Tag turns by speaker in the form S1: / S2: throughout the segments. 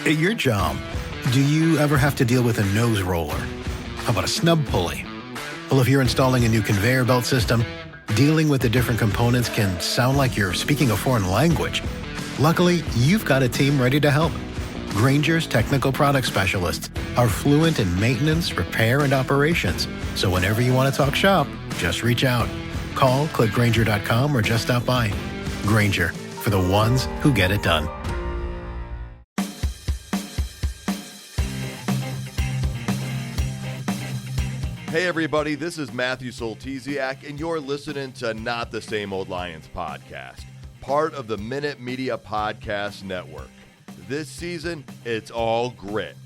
S1: At your job, do you ever have to deal with a nose roller? How about a snub pulley? Well, if you're installing a new conveyor belt system, dealing with the different components can sound like you're speaking a foreign language. Luckily, you've got a team ready to help. Grainger's technical product specialists are fluent in maintenance, repair, and operations. So whenever you want to talk shop, just reach out. Call, click Grainger.com, or just stop by. Grainger, for the ones who get it done.
S2: Hey everybody, this is Matthew Soltesiak, and you're listening to Not the Same Old Lions podcast, part of the Minute Media Podcast Network. This season, it's all grit.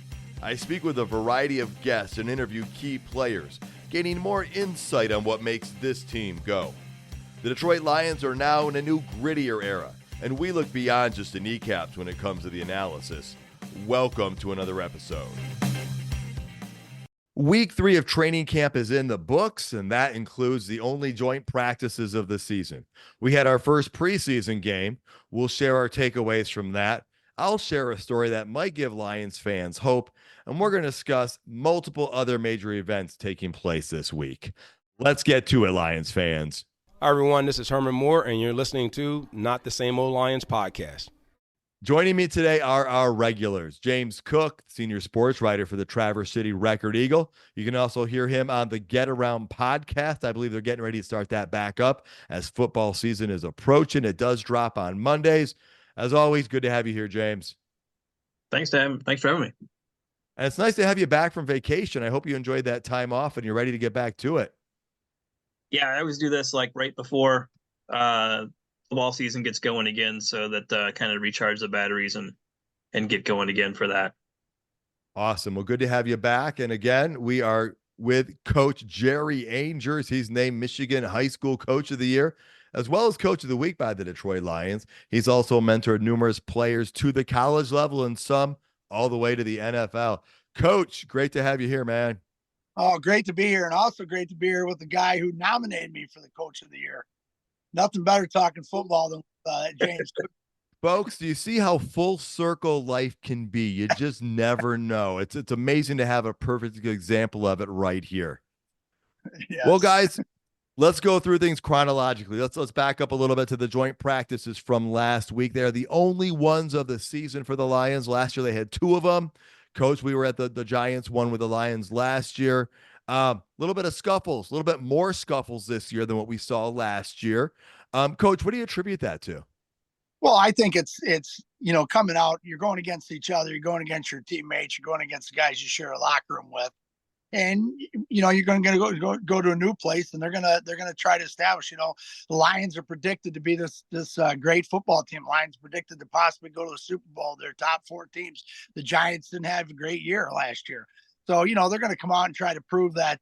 S2: I speak with a variety of guests and interview key players, gaining more insight on what makes this team go. The Detroit Lions are now in a new grittier era, and we look beyond just the kneecaps when it comes to the analysis. Welcome to another episode. Week 3 of training camp is in the books, and that includes the only joint practices of the season. We had our first preseason game. We'll share our takeaways from that. I'll share a story that might give Lions fans hope, and we're going to discuss multiple other major events taking place this week. Let's get to it, Lions fans.
S3: Hi, everyone. This is Herman Moore, and you're listening to Not the Same Old Lions podcast.
S2: Joining me today are our regulars, James Cook, senior sports writer for the Traverse City Record Eagle. You can also hear him on the Get Around podcast. I believe they're getting ready to start that back up as football season is approaching. It does drop on Mondays. As always, good to have you here, James.
S4: Thanks, Tim. Thanks for having me.
S2: And it's nice to have you back from vacation. I hope you enjoyed that time off and you're ready to get back to it.
S4: Yeah, I always do this like right before football season gets going again, so that kind of recharge the batteries and get going again for that.
S2: Awesome. Well, good to have you back. And again, we are with Coach Jerry Angers. He's named Michigan High School Coach of the Year, as well as Coach of the Week by the Detroit Lions. He's also mentored numerous players to the college level and some all the way to the NFL. Coach, great to have you here, man.
S5: Oh, great to be here. And also great to be here with the guy who nominated me for the Coach of the Year. Nothing better talking football than James.
S2: Folks, do you see how full circle life can be? You just never know. It's amazing to have a perfect example of it right here.
S5: Yes.
S2: Well, guys, let's go through things chronologically. Let's back up a little bit to the joint practices from last week. They're the only ones of the season for the Lions. Last year they had 2 of them. Coach, we were at the Giants one with the Lions last year. A little bit of scuffles, a little bit more scuffles this year than what we saw last year. Coach, what do you attribute that to?
S5: Well, I think it's coming out, you're going against each other, you're going against your teammates, you're going against the guys you share a locker room with. And you're going to go to a new place, and they're going to try to establish. The Lions are predicted to be this great football team. Lions predicted to possibly go to the Super Bowl. They're top 4 teams. The Giants didn't have a great year last year, so they're going to come out and try to prove that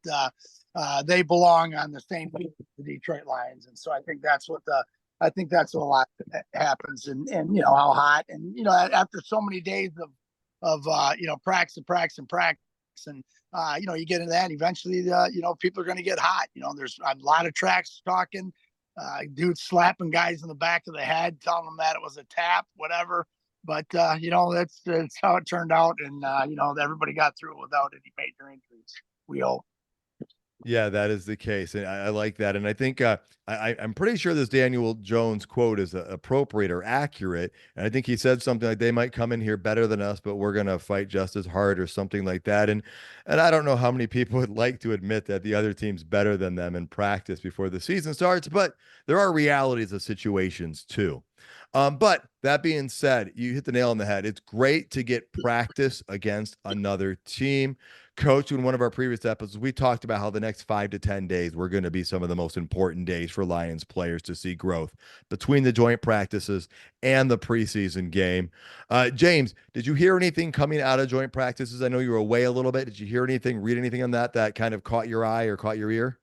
S5: they belong on the same team as the Detroit Lions. And so I think that's what a lot happens, and how hot, and after so many days of practice and you get into that, and eventually people are going to get hot. There's a lot of tracks talking, dudes slapping guys in the back of the head, telling them that it was a tap, whatever. But that's how it turned out, and everybody got through it without any major injuries, we hope.
S2: Yeah, that is the case. And I like that. And I think I'm pretty sure this Daniel Jones quote is appropriate or accurate. And I think he said something like, they might come in here better than us, but we're going to fight just as hard, or something like that. And I don't know how many people would like to admit that the other team's better than them in practice before the season starts, but there are realities of situations too. But that being said, you hit the nail on the head. It's great to get practice against another team. Coach, in one of our previous episodes, we talked about how the next 5 to 10 days were going to be some of the most important days for Lions players to see growth between the joint practices and the preseason game. James, did you hear anything coming out of joint practices? I know you were away a little bit. Did you hear anything, read anything on that kind of caught your eye or caught your ear?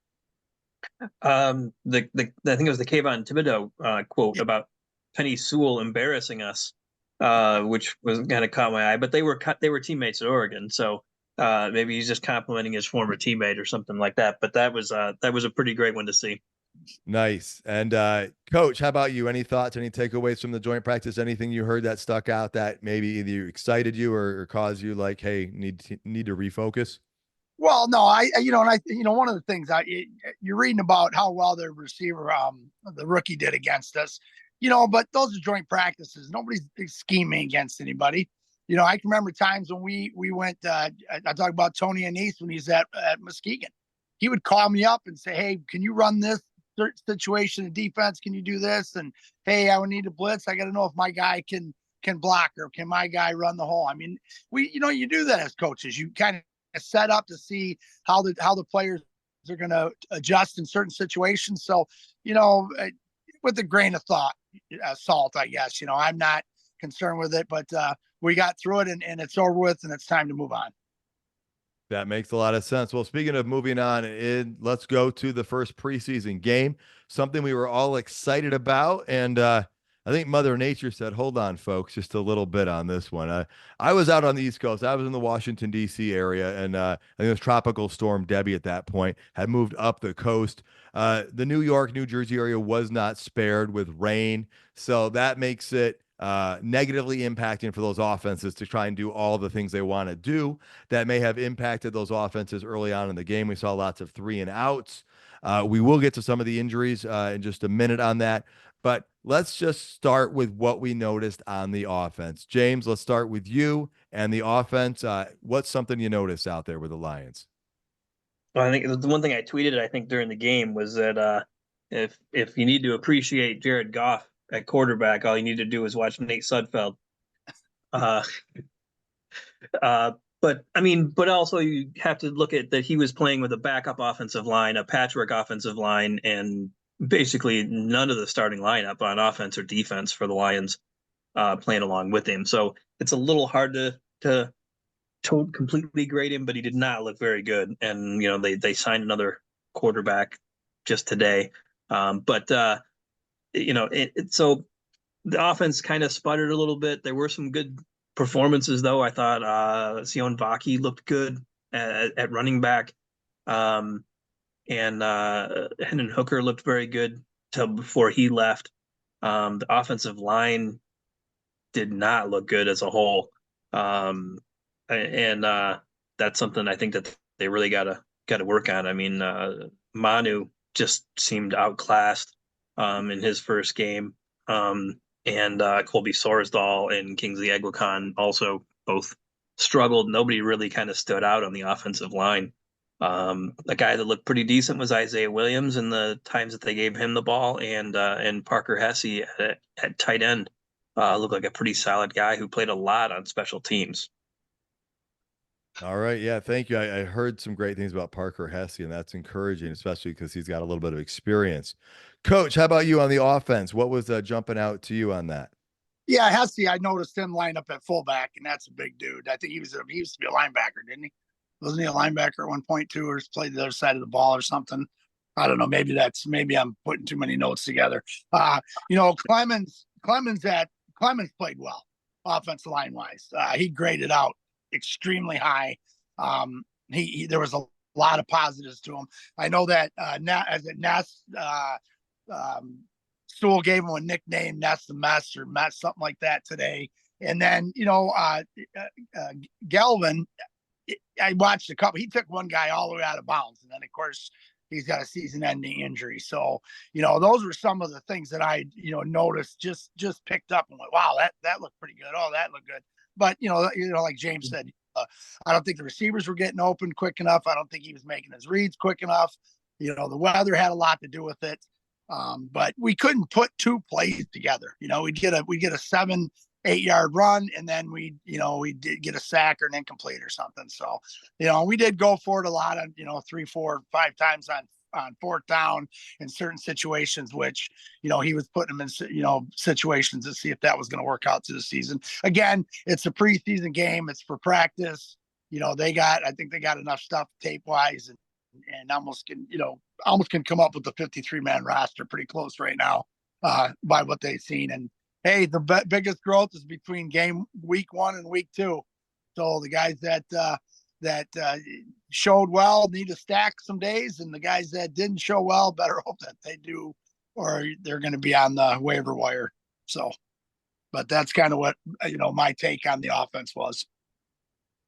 S4: I think it was the Kayvon Thibodeau quote about Penny Sewell embarrassing us, which was kind of caught my eye. But they were teammates at Oregon, so maybe he's just complimenting his former teammate or something like that. But that was a pretty great one to see.
S2: Nice. And Coach, how about you? Any thoughts, any takeaways from the joint practice? Anything you heard that stuck out that maybe either excited you or caused you like, hey, need to refocus?
S5: Well, no, one of the things you're reading about how well their receiver, the rookie did against us, but those are joint practices. Nobody's scheming against anybody. I can remember times when we went, I talk about Tony Anise when he's at Muskegon. He would call me up and say, hey, can you run this situation in defense? Can you do this? And hey, I would need to blitz. I got to know if my guy can block or can my guy run the hole. I mean, you do that as coaches. You kind of set up to see how the players are going to adjust in certain situations. So, with a grain of salt, I guess, I'm not concerned with it, but we got through it and it's over with and it's time to move on.
S2: That makes a lot of sense. Well, speaking of moving on, let's go to the first preseason game, something we were all excited about. And I think Mother Nature said, hold on, folks, just a little bit on this one. I was out on the East Coast. I was in the Washington, D.C. area, and I think it was Tropical Storm Debbie at that point, had moved up the coast. The New York, New Jersey area was not spared with rain. So that makes it negatively impacting for those offenses to try and do all the things they want to do that may have impacted those offenses early on in the game. We saw lots of 3 and outs. We will get to some of the injuries in just a minute on that, but let's just start with what we noticed on the offense. James, let's start with you and the offense. What's something you noticed out there with the Lions?
S4: Well, I think the one thing I tweeted, I think during the game was that if you need to appreciate Jared Goff at quarterback, all you need to do is watch Nate Sudfeld. Uh, but also you have to look at that he was playing with a backup offensive line, a patchwork offensive line, and basically none of the starting lineup on offense or defense for the Lions playing along with him. So it's a little hard to completely grade him, but he did not look very good. And they signed another quarterback just today. So the offense kind of sputtered a little bit. There were some good performances, though. I thought Sion Vaki looked good at running back. And Hendon Hooker looked very good till before he left. The offensive line did not look good as a whole. And that's something I think that they really got to work on. I mean, Manu just seemed outclassed in his first game. And Colby Sorsdahl and Kingsley Eguakon also both struggled. Nobody really kind of stood out on the offensive line. A guy that looked pretty decent was Isaiah Williams in the times that they gave him the ball, and Parker Hesse at tight end looked like a pretty solid guy who played a lot on special teams.
S2: All right. Yeah. Thank you. I heard some great things about Parker Hesse, and that's encouraging, especially because he's got a little bit of experience. Coach, how about you on the offense? What was jumping out to you on that?
S5: Yeah, Hesse, I noticed him line up at fullback, and that's a big dude. I think he used to be a linebacker, didn't he? Wasn't he a linebacker at one point too, or played the other side of the ball or something? I don't know. Maybe I'm putting too many notes together. Clemens played well offensive line wise. He graded out extremely high. There was a lot of positives to him. I know that Ness Sewell gave him a nickname, Ness the Mess or Mess, something like that today. And then Galvin, I watched a couple. He took one guy all the way out of bounds, and then of course he's got a season-ending injury. So those were some of the things that I noticed, just picked up and went, wow, that looked pretty good. Oh, that looked good. But like James said, I don't think the receivers were getting open quick enough. I don't think he was making his reads quick enough. The weather had a lot to do with it. But we couldn't put 2 plays together. We'd get a 7-8 yard run, and then we did get a sack or an incomplete or something. So, we did go for it a lot on 3, 4, 5 times on 4th down in certain situations, which he was putting them in situations to see if that was going to work out through the season. Again, it's a preseason game. It's for practice. I think they got enough stuff tape wise and almost can come up with the 53-man roster pretty close right now by what they've seen. And hey, the biggest growth is between week 1 and week 2. So the guys that showed well need to stack some days, and the guys that didn't show well better hope that they do, or they're going to be on the waiver wire. So, but that's kind of what my take on the offense was.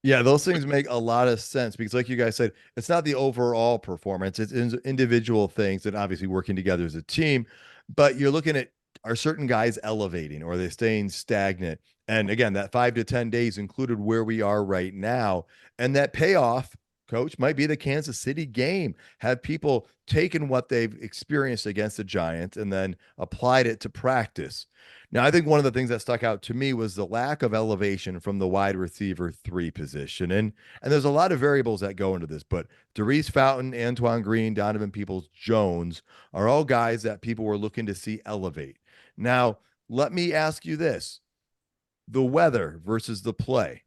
S2: Yeah, those things make a lot of sense because, like you guys said, it's not the overall performance, it's individual things and obviously working together as a team. But you're looking at, are certain guys elevating or are they staying stagnant? And again, that 5 to 10 days included where we are right now. And that payoff, coach, might be the Kansas City game. Have people taken what they've experienced against the Giants and then applied it to practice? Now, I think one of the things that stuck out to me was the lack of elevation from the wide receiver 3 position. And there's a lot of variables that go into this, but Darius Fountain, Antoine Green, Donovan Peoples-Jones are all guys that people were looking to see elevate. Now, let me ask you this. The weather versus the play.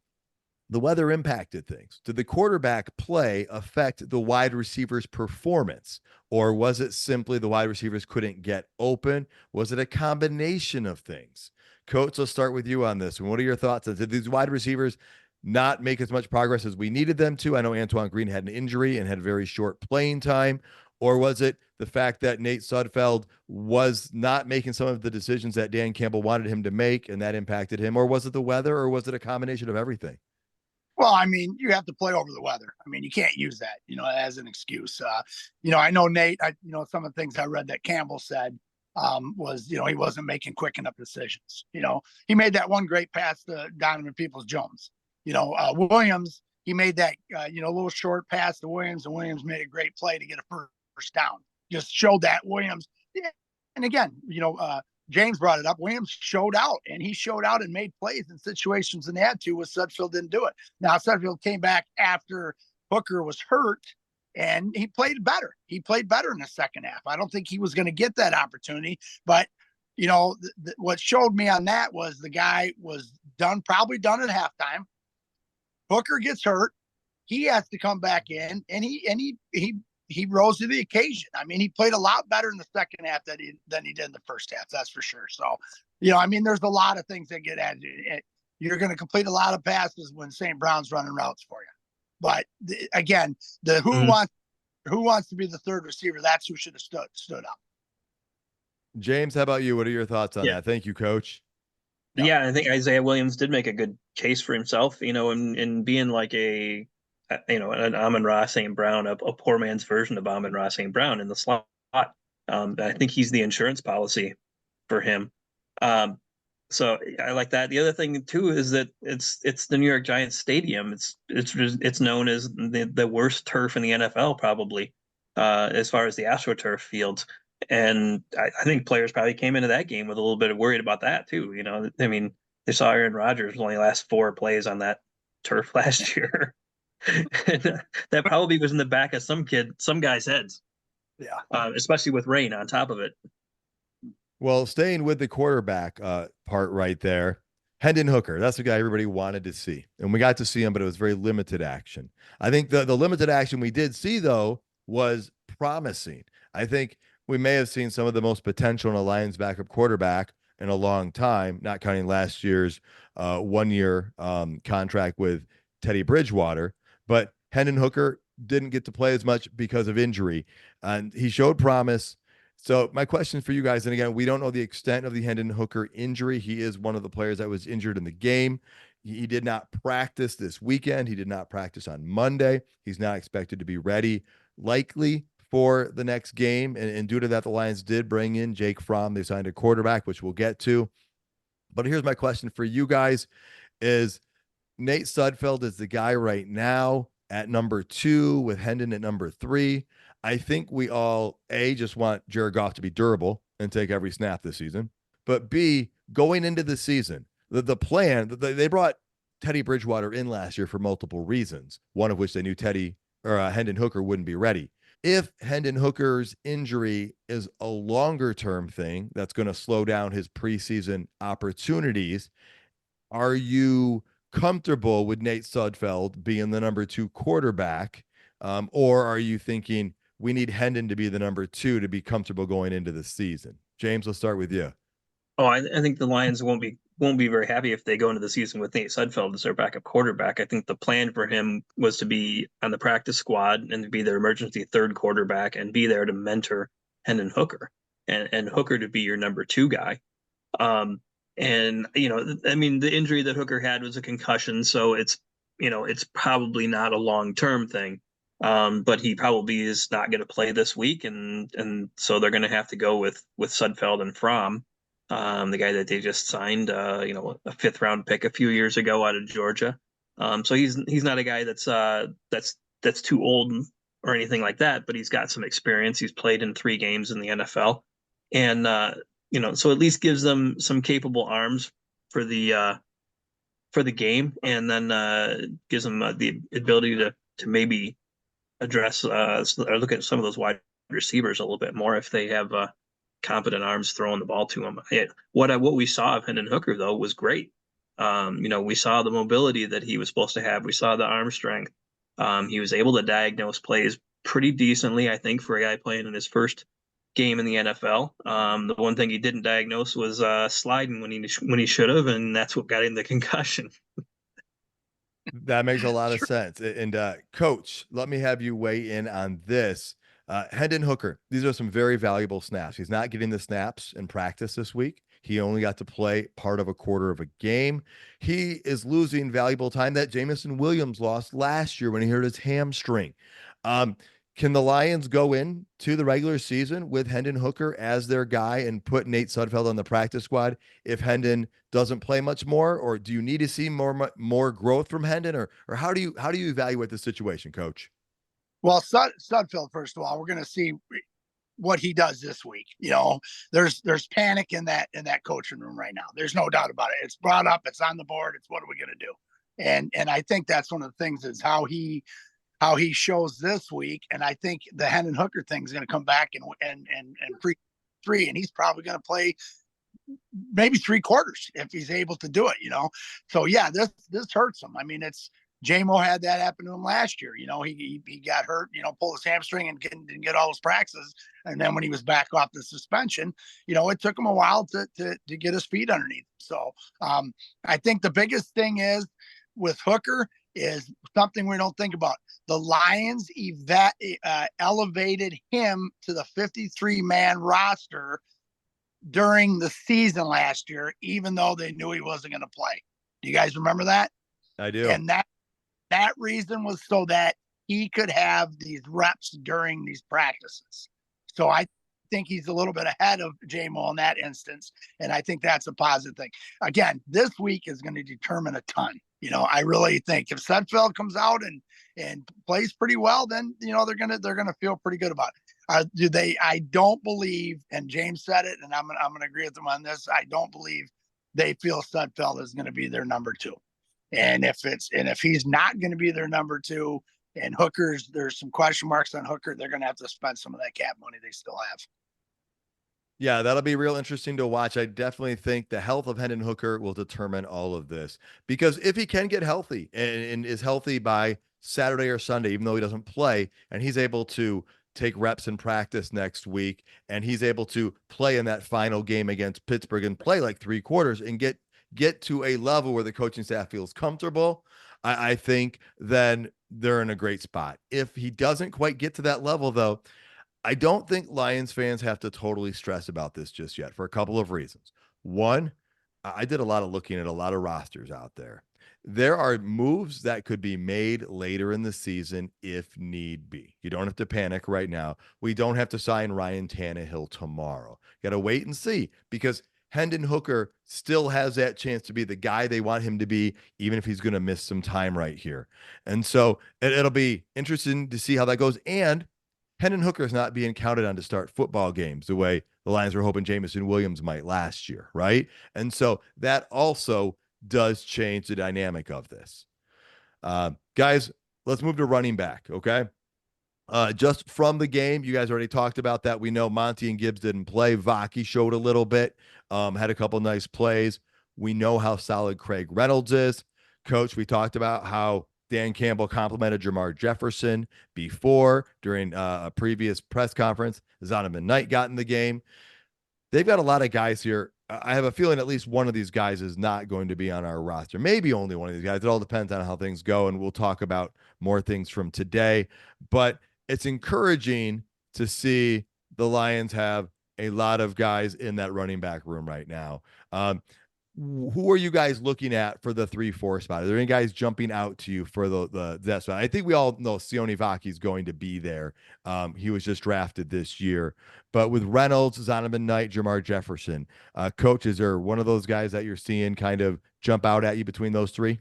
S2: The weather impacted things. Did the quarterback play affect the wide receiver's performance? Or was it simply the wide receivers couldn't get open? Was it a combination of things? Coach, let's start with you on this. What are your thoughts? Did these wide receivers not make as much progress as we needed them to? I know Antoine Green had an injury and had very short playing time. Or was it the fact that Nate Sudfeld was not making some of the decisions that Dan Campbell wanted him to make and that impacted him? Or was it the weather, or was it a combination of everything?
S5: Well, I mean, you have to play over the weather. I mean, you can't use that, as an excuse. I know Nate, some of the things I read that Campbell said was, he wasn't making quick enough decisions. He made that one great pass to Donovan Peoples-Jones. Williams, he made that, little short pass to Williams, and Williams made a great play to get a first down. Just showed that Williams. Yeah. And again, James brought it up. Williams showed out, and he showed out and made plays in situations and had to, with Sudfeld didn't do it. Now, Sudfeld came back after Hooker was hurt, and he played better. He played better in the second half. I don't think he was going to get that opportunity, but what showed me on that was the guy was probably done at halftime. Hooker gets hurt. He has to come back in, and he rose to the occasion. I mean, he played a lot better in the second half than he did in the first half. That's for sure. So, there's a lot of things that get added. You're going to complete a lot of passes when St. Brown's running routes for you. But again, who wants to be the third receiver? That's who should have stood up.
S2: James, how about you? What are your thoughts on that? Thank you, Coach.
S4: Yeah, I think Isaiah Williams did make a good case for himself, in being like an Amon-Ra St. Brown, a poor man's version of Amon-Ra St. Brown in the slot. I think he's the insurance policy for him. So I like that. The other thing too is that it's the New York Giants stadium. It's known as the worst turf in the NFL, probably, as far as the AstroTurf fields. And I think players probably came into that game with a little bit of worried about that too. I mean, they saw Aaron Rodgers only last 4 plays on that turf last year. And that probably was in the back of some guy's heads.
S5: Yeah.
S4: Especially with rain on top of it.
S2: Well, staying with the quarterback part right there, Hendon Hooker, that's the guy everybody wanted to see. And we got to see him, but it was very limited action. I think the limited action we did see, though, was promising. I think we may have seen some of the most potential in a Lions backup quarterback in a long time, not counting last year's 1-year contract with Teddy Bridgewater. But Hendon Hooker didn't get to play as much because of injury, and he showed promise. So my question for you guys, and again, we don't know the extent of the Hendon Hooker injury. He is one of the players that was injured in the game. He did not practice this weekend. He did not practice on Monday. He's not expected to be ready likely for the next game. And due to that, the Lions did bring in Jake Fromm. They signed a quarterback, which we'll get to. But here's my question for you guys is Nate Sudfeld is the guy right now at number 2 with Hendon at number 3. I think we all, A, just want Jared Goff to be durable and take every snap this season. But B, going into the season, the plan, they brought Teddy Bridgewater in last year for multiple reasons, one of which they knew Hendon Hooker wouldn't be ready. If Hendon Hooker's injury is a longer-term thing that's going to slow down his preseason opportunities, are you comfortable with Nate Sudfeld being the number 2 quarterback? Or are you thinking we need Hendon to be the number 2 to be comfortable going into the season? James, let's start with you.
S4: Oh, I think the Lions won't be won't be very happy if they go into the season with Nate Sudfeld as their backup quarterback. I think the plan for him was to be on the practice squad and to be their emergency third quarterback and be there to mentor Hendon Hooker and Hooker to be your number 2 guy. And I mean, the injury that Hooker had was a concussion, so it's probably not a long-term thing. But he probably is not going to play this week, and so they're going to have to go with Sudfeld and Fromm, the guy that they just signed, a 5th round pick a few years ago out of Georgia. So he's not a guy that's too old or anything like that, but he's got some experience. He's played in 3 games in the NFL, and so at least gives them some capable arms for the game, and then gives them the ability to maybe address or look at some of those wide receivers a little bit more if they have competent arms throwing the ball to them. What we saw of Hendon Hooker though was great. We saw the mobility that he was supposed to have. We saw the arm strength. He was able to diagnose plays pretty decently, I think, for a guy playing in his first game in the NFL. The one thing he didn't diagnose was sliding when he should have, and that's what got him the concussion.
S2: That makes a lot of sense. And Coach, let me have you weigh in on this. Hendon Hooker, these are some very valuable snaps. He's not getting the snaps in practice this week. He only got to play part of a quarter of a game. He is losing valuable time that Jamison Williams lost last year when he hurt his hamstring. Can the Lions go in to the regular season with Hendon Hooker as their guy and put Nate Sudfeld on the practice squad if Hendon doesn't play much more? Or do you need to see more growth from Hendon? Or how do you evaluate the situation, Coach?
S5: Well, Sudfeld, first of all, we're going to see what he does this week. There's panic in that coaching room right now. There's no doubt about it. It's brought up. It's on the board. It's what are we going to do? And I think that's one of the things is how he shows this week. And I think the Hendon Hooker thing is going to come back and pre-3, and he's probably going to play maybe 3 quarters if he's able to do it, So yeah, this hurts him. I mean, J-Mo had that happen to him last year. He got hurt, pulled his hamstring and didn't get all his practices. And then when he was back off the suspension, it took him a while to get his feet underneath. So I think the biggest thing is with Hooker is something we don't think about. The Lions elevated him to the 53-man roster during the season last year, even though they knew he wasn't going to play. Do you guys remember that?
S2: I do.
S5: And that reason was so that he could have these reps during these practices. So I think he's a little bit ahead of J-Mo in that instance, and I think that's a positive thing. Again, this week is going to determine a ton. I really think if Sudfeld comes out and plays pretty well, then they're gonna feel pretty good about it. I don't believe, and James said it, and I'm gonna agree with him on this. I don't believe they feel Sudfeld is going to be their number 2. And if he's not going to be their number 2, and there's some question marks on Hooker, they're going to have to spend some of that cap money they still have.
S2: Yeah, that'll be real interesting to watch. I definitely think the health of Hendon Hooker will determine all of this, because if he can get healthy and is healthy by Saturday or Sunday, even though he doesn't play, and he's able to take reps in practice next week, and he's able to play in that final game against Pittsburgh and play like 3 quarters and get to a level where the coaching staff feels comfortable, I think then they're in a great spot. If he doesn't quite get to that level, though, I don't think Lions fans have to totally stress about this just yet for a couple of reasons. One, I did a lot of looking at a lot of rosters out there. There are moves that could be made later in the season if need be. You don't have to panic right now. We don't have to sign Ryan Tannehill tomorrow. Got to wait and see, because Hendon Hooker still has that chance to be the guy they want him to be, even if he's going to miss some time right here. And so it'll be interesting to see how that goes. And Hendon Hooker is not being counted on to start football games the way the Lions were hoping Jamison Williams might last year, right? And so that also does change the dynamic of this. Guys, let's move to running back, okay? Just from the game, you guys already talked about that. We know Monty and Gibbs didn't play. Vaki showed a little bit, had a couple nice plays. We know how solid Craig Reynolds is. Coach, we talked about how Dan Campbell complimented Jamar Jefferson before during a previous press conference. Zonovan Knight got in the game. They've got a lot of guys here I have a feeling at least one of these guys is not going to be on our roster. Maybe only one of these guys. It all depends on how things go, and we'll talk about more things from today. But it's encouraging to see the Lions have a lot of guys in that running back room right now. Who are you guys looking at for the 3-4 spot? Are there any guys jumping out to you for that spot? I think we all know Sione Vaki is going to be there. He was just drafted this year. But with Reynolds, Zonovan Knight, Jamar Jefferson, Coach, is there one of those guys that you're seeing kind of jump out at you between those three?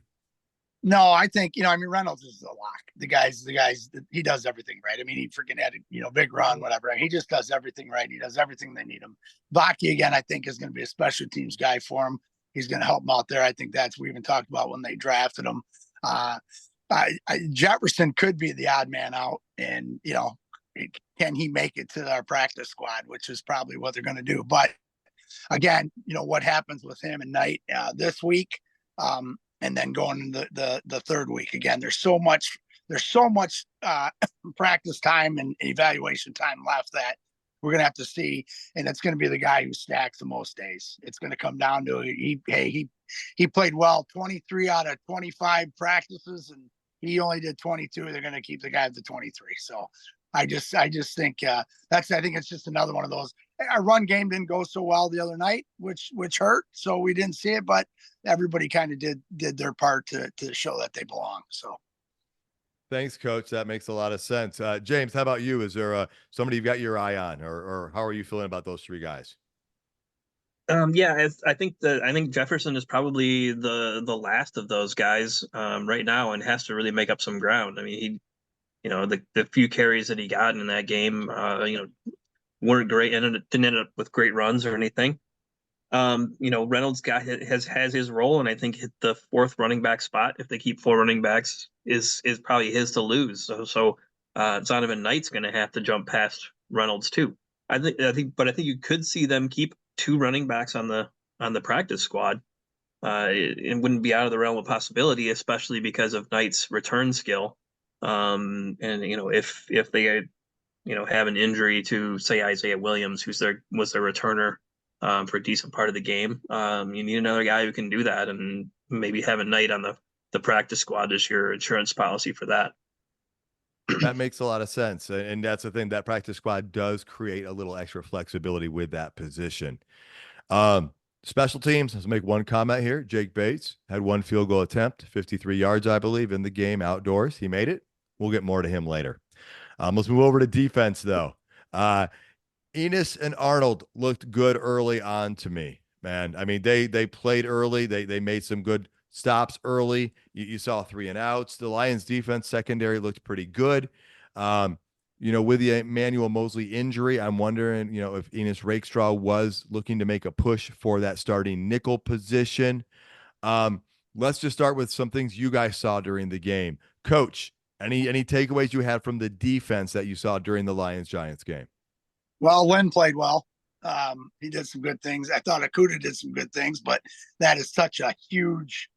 S5: No, I think, Reynolds is a lock. The guys, he does everything right. I mean, he freaking had a, big run, whatever. He just does everything right. He does everything they need him. Vaki, again, I think is going to be a special teams guy for him. He's going to help him out there. I think we even talked about when they drafted him. Jefferson could be the odd man out, and, can he make it to our practice squad, which is probably what they're going to do. But again, what happens with him and Knight this week, and then going into the third week. Again, there's so much practice time and evaluation time left that we're going to have to see, and it's going to be the guy who stacks the most days. It's going to come down to he played well 23 out of 25 practices, and he only did 22. They're going to keep the guy at the 23. So I just think I think it's just another one of those. Our run game didn't go so well the other night, which hurt. So we didn't see it, but everybody kind of did their part to show that they belong. So.
S2: Thanks, Coach. That makes a lot of sense. James, how about you? Is there somebody you've got your eye on, or how are you feeling about those three guys?
S4: Yeah, I think Jefferson is probably the last of those guys right now, and has to really make up some ground. I mean, the few carries that he got in that game, weren't great, and it didn't end up with great runs or anything. Reynolds has his role, and I think hit the fourth running back spot. If they keep four running backs, is probably his to lose. So Zonovan Knight's going to have to jump past Reynolds too. I think you could see them keep two running backs on the practice squad. It wouldn't be out of the realm of possibility, especially because of Knight's return skill. And if they have an injury to, say, Isaiah Williams, was their returner for a decent part of the game, you need another guy who can do that, and maybe have a Knight on the practice squad as your insurance policy for that.
S2: That makes a lot of sense. And that's the thing, that practice squad does create a little extra flexibility with that position. Special teams, let's make one comment here. Jake Bates had one field goal attempt, 53 yards, I believe, in the game outdoors. He made it. We'll get more to him later. Let's move over to defense, though. Enos and Arnold looked good early on to me, man. I mean, they played early. They made some good stops early. You saw 3 and outs. The Lions defense secondary looked pretty good. With the Emmanuel Mosley injury, I'm wondering, if Enos Rakestraw was looking to make a push for that starting nickel position. Let's just start with some things you guys saw during the game. Coach, any takeaways you had from the defense that you saw during the Lions-Giants game?
S5: Well, Lynn played well. He did some good things. I thought Akuda did some good things, but that is such a huge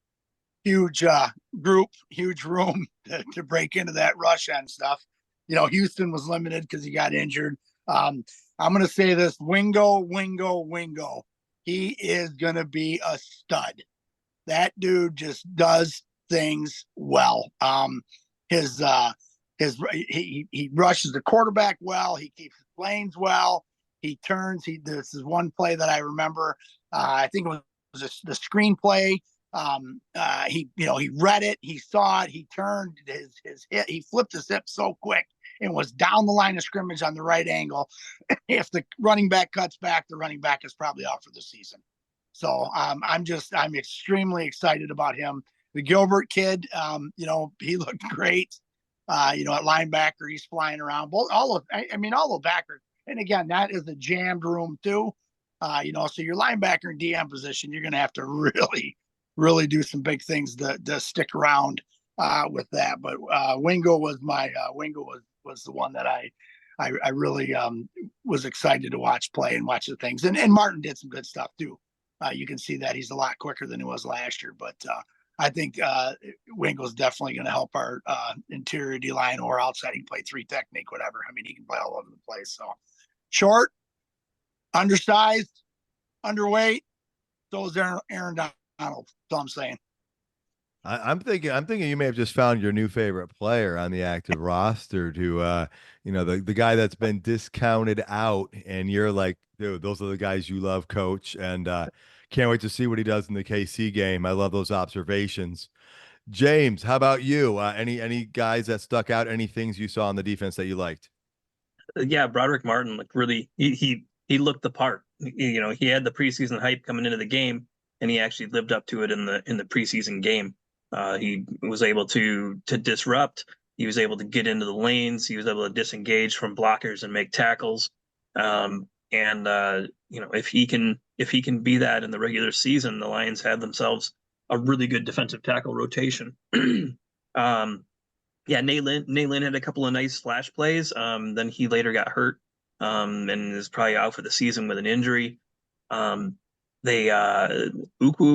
S5: group, huge room to break into that rush and stuff. Houston was limited because he got injured. I'm going to say this, Wingo. He is going to be a stud. That dude just does things well. He rushes the quarterback well. He keeps his lanes well. He turns. This is one play that I remember. I think it was the screenplay. He read it. He saw it. He turned his hip. He flipped his hip so quick and was down the line of scrimmage on the right angle. If the running back cuts back, the running back is probably out for the season. So I'm extremely excited about him. The Gilbert kid, he looked great. At linebacker, he's flying around. All the backers. And again, that is a jammed room too. So your linebacker and DM position, you're going to have to really, really do some big things to stick around with that. But Wingo was was the one that I really was excited to watch play and watch the things. And Martin did some good stuff too. You can see that he's a lot quicker than he was last year. But I think Wingo's definitely going to help our interior D-line or outside. He can play 3 technique, whatever. I mean, he can play all over the place. So short, undersized, underweight, So is Aaron Donald. That's all I'm saying.
S2: I'm thinking you may have just found your new favorite player on the active roster to the guy that's been discounted out, and you're like, dude, those are the guys you love, coach, and can't wait to see what he does in the KC game. I love those observations. James, how about you? Any guys that stuck out? Any things you saw on the defense that you liked?
S4: Yeah, Broderick Martin, like really, he looked the part. He had the preseason hype coming into the game, and he actually lived up to it in the preseason game. He was able to disrupt. He was able to get into the lanes. He was able to disengage from blockers and make tackles. If he can be that in the regular season, the Lions have themselves a really good defensive tackle rotation. Yeah, Nate Lynn had a couple of nice flash plays. Then he later got hurt, and is probably out for the season with an injury. Uku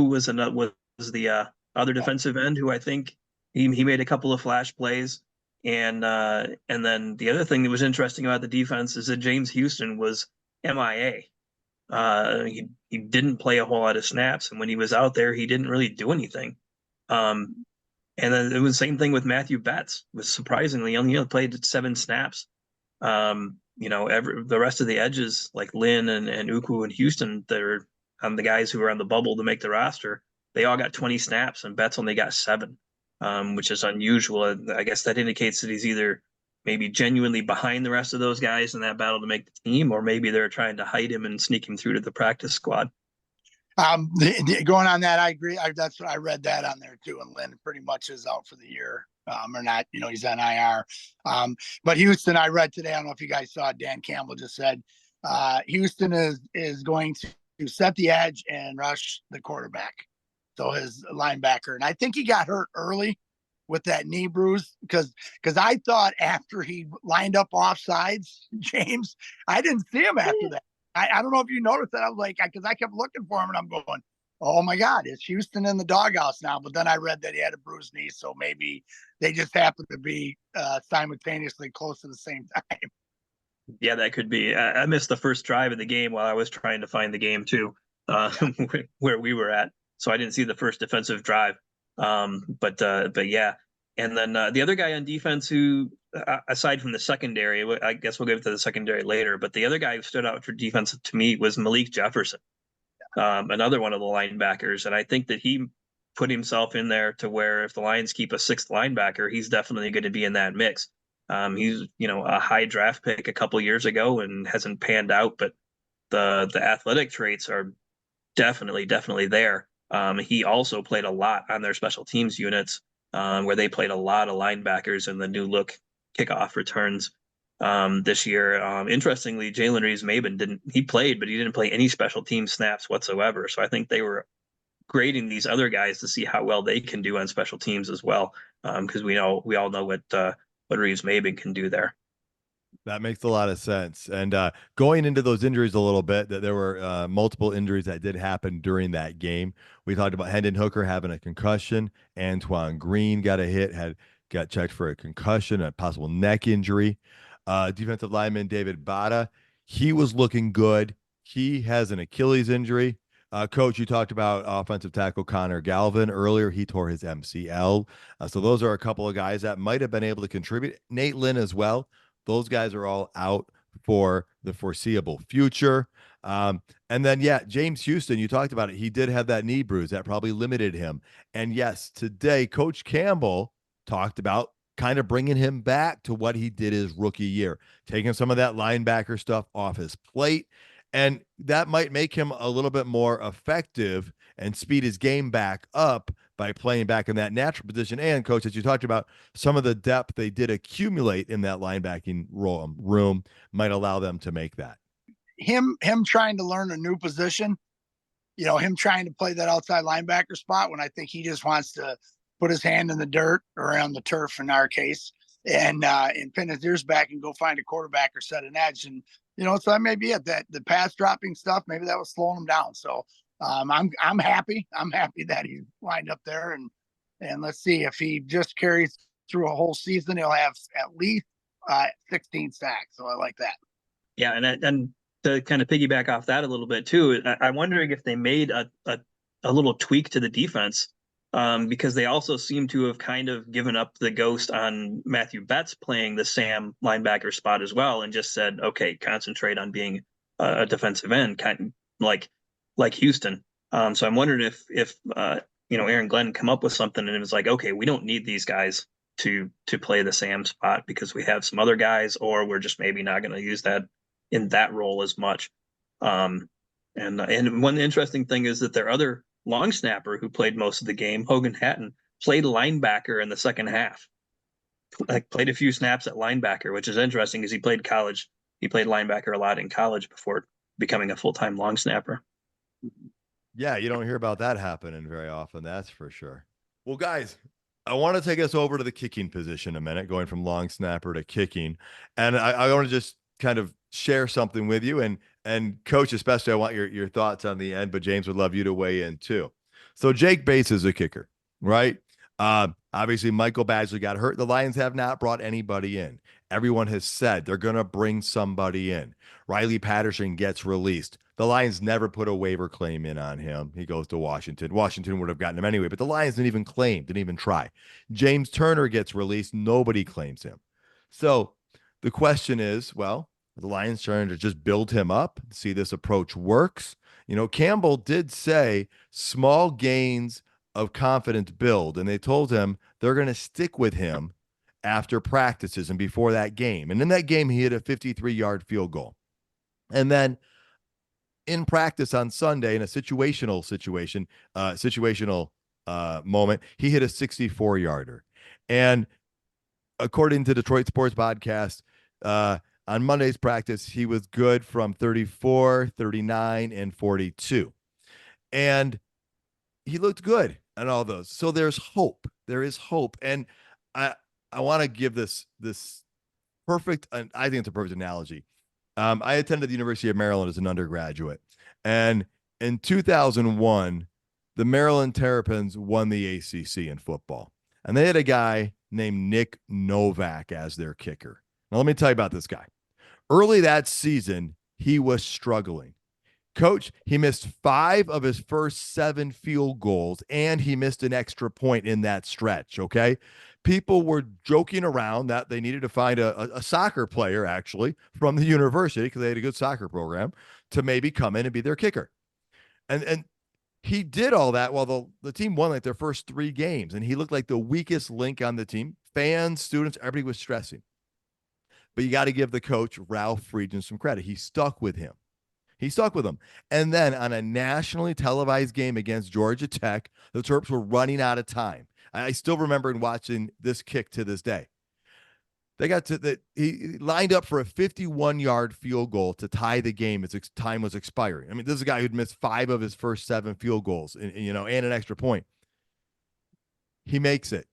S4: was the other defensive end who I think he made a couple of flash plays. And then the other thing that was interesting about the defense is that James Houston was MIA. He didn't play a whole lot of snaps, and when he was out there, he didn't really do anything. And then it was the same thing with Matthew Betts. Was surprisingly only played 7 snaps. The rest of the edges like Lynn and Uku and Houston, they're the guys who were on the bubble to make the roster. They all got 20 snaps, and Betts only got 7, which is unusual. I guess that indicates that he's either maybe genuinely behind the rest of those guys in that battle to make the team, or maybe they're trying to hide him and sneak him through to the practice squad.
S5: Going on that, I agree. That's what I read that on there too. And Lynn pretty much is out for the year, or not. He's on IR. But Houston, I read today. I don't know if you guys saw it. Dan Campbell just said Houston is going to set the edge and rush the quarterback. So his linebacker, and I think he got hurt early with that knee bruise because I thought after he lined up offsides, James, I didn't see him after that. I don't know if you noticed that. I was like, because I kept looking for him, and I'm going, oh my God, is Houston in the doghouse now? But then I read that he had a bruised knee, so maybe they just happened to be simultaneously close to the same time.
S4: Yeah, that could be. I missed the first drive of the game while I was trying to find the game too, where we were at. So I didn't see the first defensive drive. But yeah. And then the other guy on defense who, aside from the secondary, I guess we'll get to the secondary later, but the other guy who stood out for defense to me was Malik Jefferson, another one of the linebackers. And I think that he put himself in there to where if the Lions keep a 6th linebacker, he's definitely going to be in that mix. He's, a high draft pick a couple years ago and hasn't panned out, but the athletic traits are definitely there. He also played a lot on their special teams units, where they played a lot of linebackers in the new look kickoff returns this year. Interestingly, Jalen Reeves-Maybin played, but he didn't play any special team snaps whatsoever. So I think they were grading these other guys to see how well they can do on special teams as well, because we all know what Reeves-Maybin can do there.
S2: That makes a lot of sense. And going into those injuries a little bit, that there were multiple injuries that did happen during that game. We talked about Hendon Hooker having a concussion. Antoine Green got a hit, got checked for a concussion, a possible neck injury. Defensive lineman David Bada, he was looking good. He has an Achilles injury. Coach, you talked about offensive tackle Connor Galvin earlier. He tore his MCL. So those are a couple of guys that might have been able to contribute. Nate Lynn as well. Those guys are all out for the foreseeable future. And then, James Houston, you talked about it. He did have that knee bruise that probably limited him. And yes, today, Coach Campbell talked about kind of bringing him back to what he did his rookie year, taking some of that linebacker stuff off his plate. And that might make him a little bit more effective and speed his game back up by playing back in that natural position. And, Coach, as you talked about, some of the depth they did accumulate in that linebacking room might allow them to make that.
S5: Him trying to learn a new position, him trying to play that outside linebacker spot when I think he just wants to put his hand in the dirt or on the turf in our case and pin his ears back and go find a quarterback or set an edge. And, so that may be it, that the pass dropping stuff, maybe that was slowing him down. So I'm happy. I'm happy that he's lined up there, and let's see if he just carries through a whole season, he'll have at least 16 sacks. So I like that.
S4: Yeah, and to kind of piggyback off that a little bit too, I'm wondering if they made a little tweak to the defense, because they also seem to have kind of given up the ghost on Matthew Betts playing the Sam linebacker spot as well, and just said, okay, concentrate on being a defensive end, kind of like Houston. So I'm wondering if Aaron Glenn come up with something and it was like, okay, we don't need these guys to play the Sam spot because we have some other guys, or we're just maybe not going to use that in that role as much. And one interesting thing is that their other long snapper who played most of the game, Hogan Hatton, played linebacker in the second half. Like played a few snaps at linebacker, which is interesting because he played college. He played linebacker a lot in college before becoming a full-time long snapper.
S2: Yeah, you don't hear about that happening very often, that's for sure. Well, guys, I want to take us over to the kicking position a minute, going from long snapper to kicking. And I want to just kind of share something with you. And Coach, especially, I want your thoughts on the end, but James would love you to weigh in too. So Jake Bates is a kicker, right? Obviously, Michael Badgley got hurt. The Lions have not brought anybody in. Everyone has said they're going to bring somebody in. Riley Patterson gets released. The Lions never put a waiver claim in on him. He goes to Washington. Washington would have gotten him anyway, but the Lions didn't even claim, didn't even try. James Turner gets released. Nobody claims him. So the question is, well, the Lions trying to just build him up, see this approach works. Campbell did say small gains of confidence build, and they told him they're going to stick with him after practices and before that game. And in that game, he hit a 53-yard field goal. And then in practice on Sunday, in a situational moment, he hit a 64-yarder. And according to Detroit Sports Podcast, on Monday's practice, he was good from 34, 39, and 42. And he looked good on all those. So there's hope. There is hope. And I want to give this perfect, and I think it's a perfect analogy. I attended the University of Maryland as an undergraduate. And in 2001, the Maryland Terrapins won the ACC in football. And they had a guy named Nick Novak as their kicker. Now, let me tell you about this guy. Early that season, he was struggling. Coach, he missed 5 of his first 7 field goals, and he missed an extra point in that stretch, okay? People were joking around that they needed to find a soccer player, actually, from the university, because they had a good soccer program, to maybe come in and be their kicker. And he did all that while the team won like their first 3 games, and he looked like the weakest link on the team. Fans, students, everybody was stressing. But you got to give the coach, Ralph Friedgen, some credit. He stuck with him. He stuck with him. And then on a nationally televised game against Georgia Tech, the Terps were running out of time. I still remember watching this kick to this day. He lined up for a 51-yard field goal to tie the game as time was expiring. I mean, this is a guy who'd missed 5 of his first 7 field goals, and an extra point. He makes it.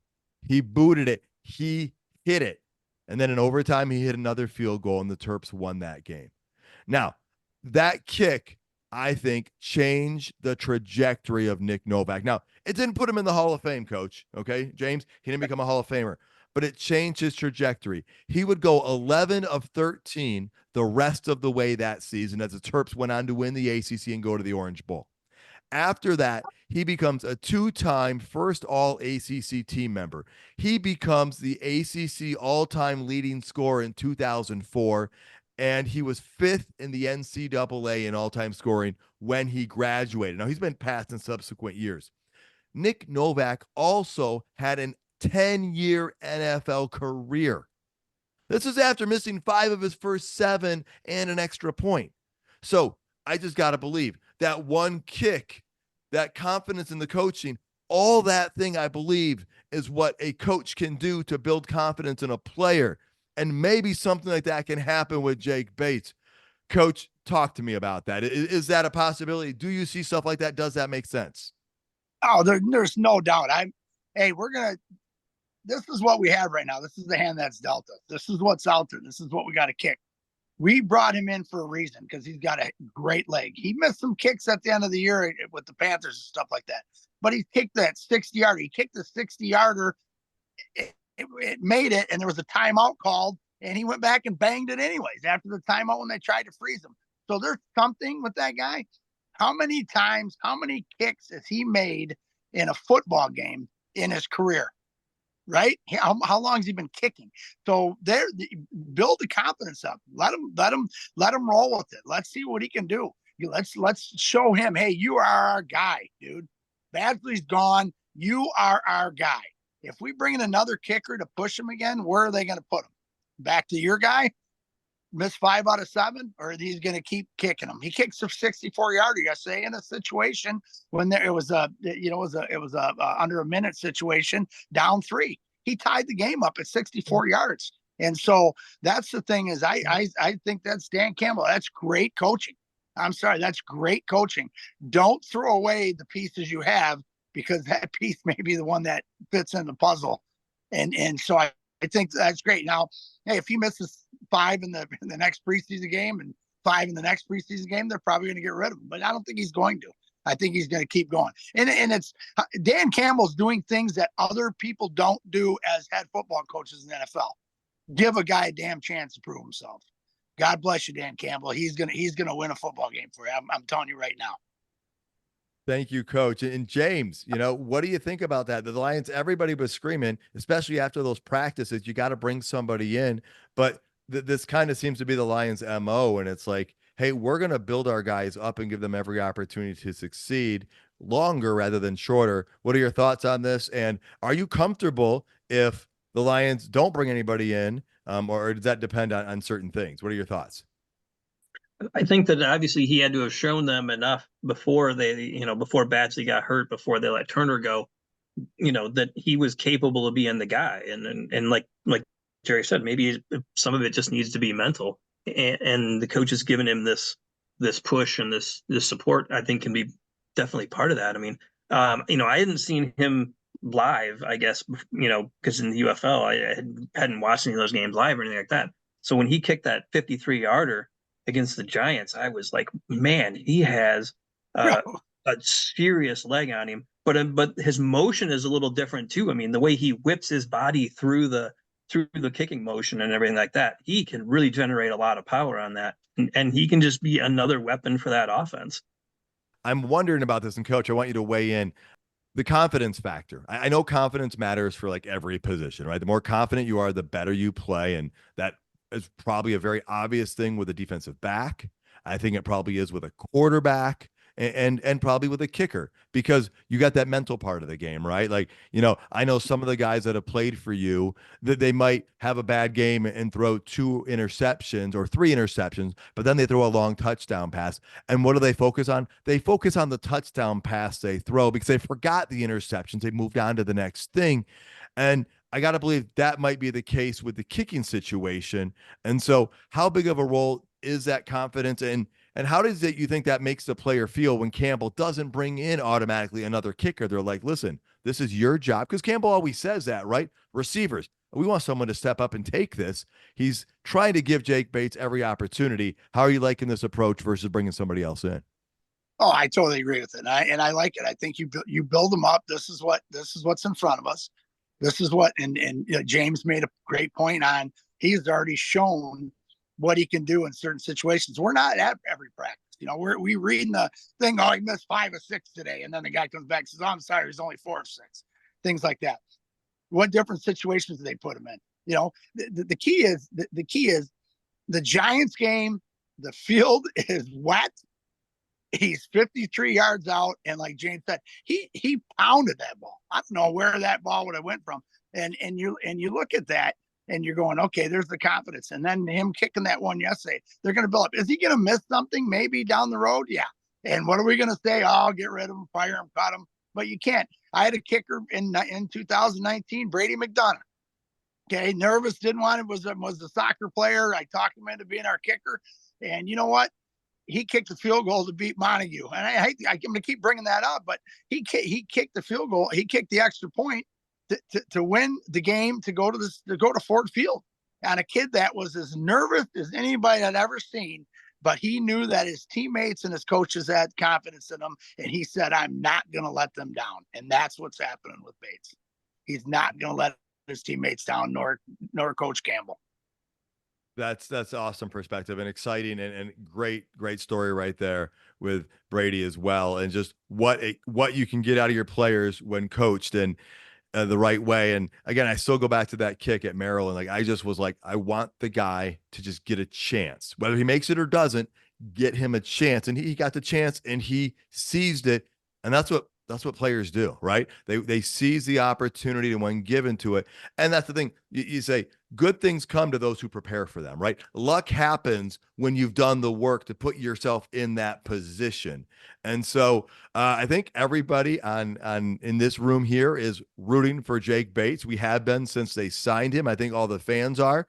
S2: He booted it. He hit it. And then in overtime, he hit another field goal, and the Terps won that game. Now, that kick, I think, changed the trajectory of Nick Novak. Now, it didn't put him in the Hall of Fame, Coach, okay, James? He didn't become a Hall of Famer, but it changed his trajectory. He would go 11 of 13 the rest of the way that season as the Terps went on to win the ACC and go to the Orange Bowl. After that, he becomes a 2-time first All-ACC team member. He becomes the ACC all-time leading scorer in 2004, and he was 5th in the NCAA in all-time scoring when he graduated. Now, he's been passed in subsequent years. Nick Novak also had a 10-year NFL career. This is after missing 5 of his first 7 and an extra point. So I just got to believe that one kick, that confidence in the coaching, all that thing, I believe, is what a coach can do to build confidence in a player. And maybe something like that can happen with Jake Bates. Coach, talk to me about that. Is that a possibility? Do you see stuff like that? Does that make sense?
S5: Oh, there's no doubt. This is what we have right now. This is the hand that's dealt us. This is what's out there. This is what we got to kick. We brought him in for a reason because he's got a great leg. He missed some kicks at the end of the year with the Panthers and stuff like that. But he kicked that 60-yarder. He kicked the 60-yarder. It made it, and there was a timeout called, and he went back and banged it anyways after the timeout when they tried to freeze him. So there's something with that guy. How many kicks has he made in a football game in his career? Right? How long has he been kicking? So there, build the confidence up. Let him roll with it. Let's see what he can do. Let's show him, hey, you are our guy, dude. Badgley's gone. You are our guy. If we bring in another kicker to push him again, where are they going to put him? Back to your guy? Miss 5 out of 7, or he's going to keep kicking them. He kicks a 64-yarder yesterday in a situation when it was a under a minute situation, down 3. He tied the game up at 64 yards. And so that's the thing is I think that's Dan Campbell. That's great coaching. I'm sorry, that's great coaching. Don't throw away the pieces you have, because that piece may be the one that fits in the puzzle. And so I think that's great. Now, hey, if he misses 5 in the next preseason game and 5 in the next preseason game, they're probably going to get rid of him. But I don't think he's going to. I think he's going to keep going. And it's Dan Campbell's doing things that other people don't do as head football coaches in the NFL. Give a guy a damn chance to prove himself. God bless you, Dan Campbell. He's gonna win a football game for you. I'm telling you right now.
S2: Thank you, Coach. And James, what do you think about that? The Lions, everybody was screaming, especially after those practices, you got to bring somebody in. But this kind of seems to be the Lions' MO. And it's like, hey, we're going to build our guys up and give them every opportunity to succeed longer rather than shorter. What are your thoughts on this? And are you comfortable if the Lions don't bring anybody in, or does that depend on certain things? What are your thoughts?
S4: I think that obviously he had to have shown them enough before before Badgley got hurt, before they let Turner go, that he was capable of being the guy. And like Jerry said, maybe some of it just needs to be mental. And the coach has given him this push and this support, I think, can be definitely part of that. I mean, I hadn't seen him live, I guess, because in the UFL, I hadn't watched any of those games live or anything like that. So when he kicked that 53-yarder against the Giants, I was like, man, he has a serious leg on him. But his motion is a little different too. I mean, the way he whips his body through the kicking motion and everything like that, he can really generate a lot of power on that, and he can just be another weapon for that offense.
S2: I'm wondering about this, and Coach, I want you to weigh in. The confidence factor. I know confidence matters for like every position, right? The more confident you are, the better you play, and that is probably a very obvious thing with a defensive back. I think it probably is with a quarterback, and probably with a kicker, because you got that mental part of the game, right? Like, I know some of the guys that have played for you that they might have a bad game and throw 2 interceptions or 3 interceptions, but then they throw a long touchdown pass. And what do they focus on? They focus on the touchdown pass they throw because they forgot the interceptions. They moved on to the next thing. And I got to believe that might be the case with the kicking situation. And so how big of a role is that confidence? And how does it, you think that makes the player feel when Campbell doesn't bring in automatically another kicker? They're like, listen, this is your job. Because Campbell always says that, right? Receivers, we want someone to step up and take this. He's trying to give Jake Bates every opportunity. How are you liking this approach versus bringing somebody else in?
S5: Oh, I totally agree with it. And I like it. I think you build them up. This is what's in front of us. This is what, and James made a great point on, he's already shown what he can do in certain situations. We're not at every practice. We reading the thing, oh, he missed 5 of 6 today. And then the guy comes back and says, oh, I'm sorry, he's only 4 of 6. Things like that. What different situations do they put him in? The key is the Giants game, the field is wet. He's 53 yards out. And like James said, he pounded that ball. I don't know where that ball would have went from. And you look at that, and you're going, okay, there's the confidence. And then him kicking that one yesterday, they're going to build up. Is he going to miss something maybe down the road? Yeah. And what are we going to say? Oh, get rid of him, fire him, cut him. But you can't. I had a kicker in 2019, Brady McDonough. Okay, nervous, didn't want it, was a soccer player. I talked him into being our kicker. And you know what? He kicked the field goal to beat Montague. And I'm going to keep bringing that up, but he kicked the field goal. He kicked the extra point to win the game, to go to Ford Field, and a kid that was as nervous as anybody I'd ever seen, but he knew that his teammates and his coaches had confidence in him, and he said, I'm not going to let them down. And that's what's happening with Bates. He's not going to let his teammates down, nor Coach Campbell.
S2: That's awesome perspective and exciting and great story right there with Brady as well, and just what you can get out of your players when coached and the right way. And again, I still go back to that kick at Maryland. Like I just was like, I want the guy to just get a chance, whether he makes it or doesn't. Get him a chance, and he got the chance and he seized it, and that's what players do, right? They seize the opportunity when given to it, and that's the thing. You say good things come to those who prepare for them, right? Luck happens when you've done the work to put yourself in that position, and so I think everybody on in this room here is rooting for Jake Bates. We have been since they signed him. I think all the fans are,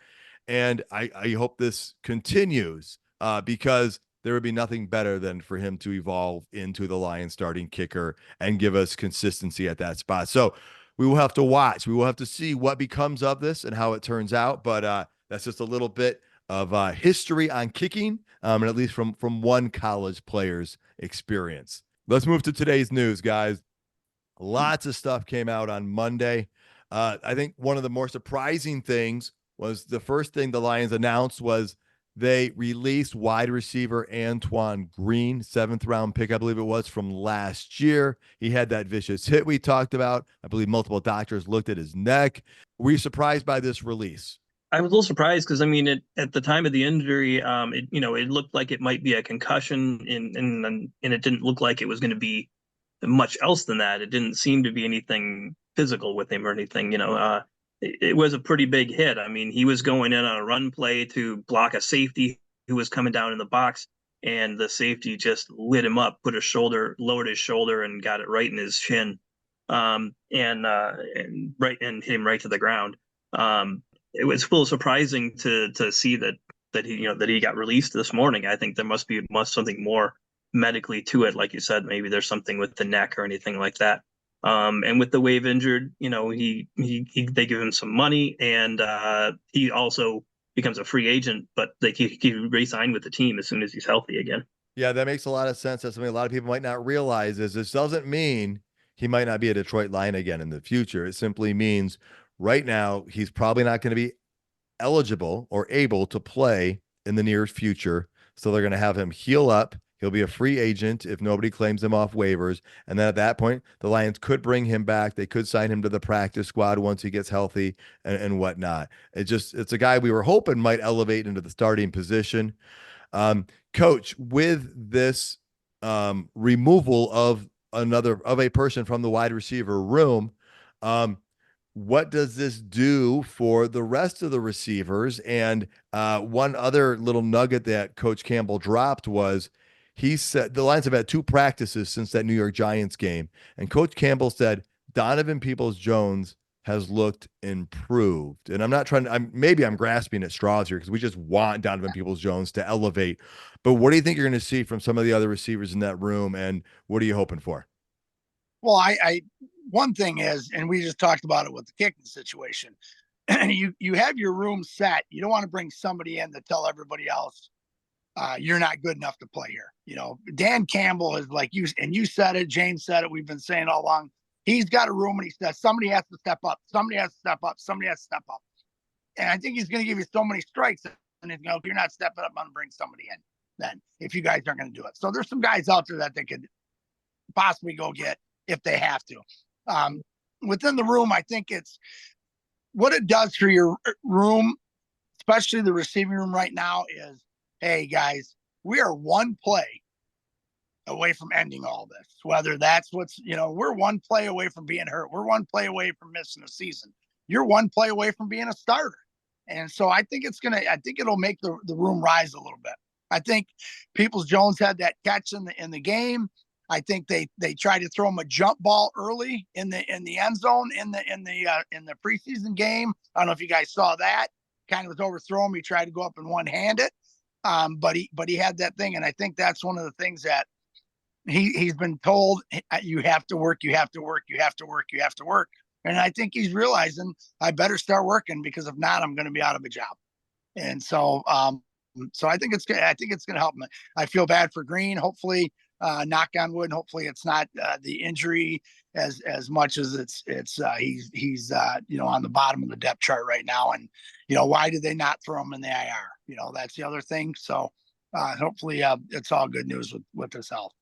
S2: and I hope this continues because there would be nothing better than for him to evolve into the Lions starting kicker and give us consistency at that spot. So we will have to watch. We will have to see what becomes of this and how it turns out. But that's just a little bit of history on kicking, and at least from one college player's experience. Let's move to today's news, guys. Lots of stuff came out on Monday. I think one of the more surprising things was the first thing the Lions announced was they released wide receiver Antoine Green, 7th-round pick, I believe it was, from last year. He had that vicious hit we talked about. I believe multiple doctors looked at his neck. Were you surprised by this release?
S4: I was a little surprised because I mean, at the time of the injury, it looked like it might be a concussion, and it didn't look like it was going to be much else than that. It didn't seem to be anything physical with him or anything. It was a pretty big hit. I mean, he was going in on a run play to block a safety who was coming down in the box, and the safety just lit him up, lowered his shoulder, and got it right in his chin, and hit him right to the ground. It was a little surprising to see that he got released this morning. I think there must be something more medically to it, like you said. Maybe there's something with the neck or anything like that. And with the wave injured, they give him some money, and he also becomes a free agent, but he re-signed with the team as soon as he's healthy again.
S2: Yeah, that makes a lot of sense. That's something a lot of people might not realize is this doesn't mean he might not be a Detroit Lion again in the future. It simply means right now he's probably not going to be eligible or able to play in the near future. So they're going to have him heal up. He'll be a free agent if nobody claims him off waivers. And then at that point, the Lions could bring him back. They could sign him to the practice squad once he gets healthy and whatnot. It's a guy we were hoping might elevate into the starting position. Coach, with this removal of a person from the wide receiver room, what does this do for the rest of the receivers? And one other little nugget that Coach Campbell dropped was he said the Lions have had 2 practices since that New York Giants game. And Coach Campbell said Donovan Peoples-Jones has looked improved. And maybe I'm grasping at straws here because we just want Donovan Peoples-Jones to elevate. But what do you think you're going to see from some of the other receivers in that room? And what are you hoping for?
S5: Well, one thing is, and we just talked about it with the kicking situation, you have your room set. You don't want to bring somebody in to tell everybody else you're not good enough to play here. Dan Campbell is like you, and you said it, James said it, we've been saying all along. He's got a room and he says somebody has to step up, somebody has to step up, somebody has to step up. And I think he's going to give you so many strikes, and if you're not stepping up, I'm going to bring somebody in then if you guys aren't going to do it. So there's some guys out there that they could possibly go get if they have to. Within the room, I think it's what it does for your room, especially the receiving room right now, is, hey, guys, we are one play away from ending all this. Whether that's we're one play away from being hurt. We're one play away from missing a season. You're one play away from being a starter. And so I think it'll make the room rise a little bit. I think Peoples-Jones had that catch in the game. I think they tried to throw him a jump ball early in the end zone in the preseason game. I don't know if you guys saw that. Kind of was overthrown. He tried to go up and one-hand it, but he had that thing, and I think that's one of the things that he's been told. You have to work. You have to work. You have to work. You have to work. And I think he's realizing I better start working because if not, I'm going to be out of a job. And so I think it's going to help him. I feel bad for Green. Hopefully, knock on wood. Hopefully it's not the injury as much as he's on the bottom of the depth chart right now. And why did they not throw him in the IR? That's the other thing. So hopefully it's all good news with his health.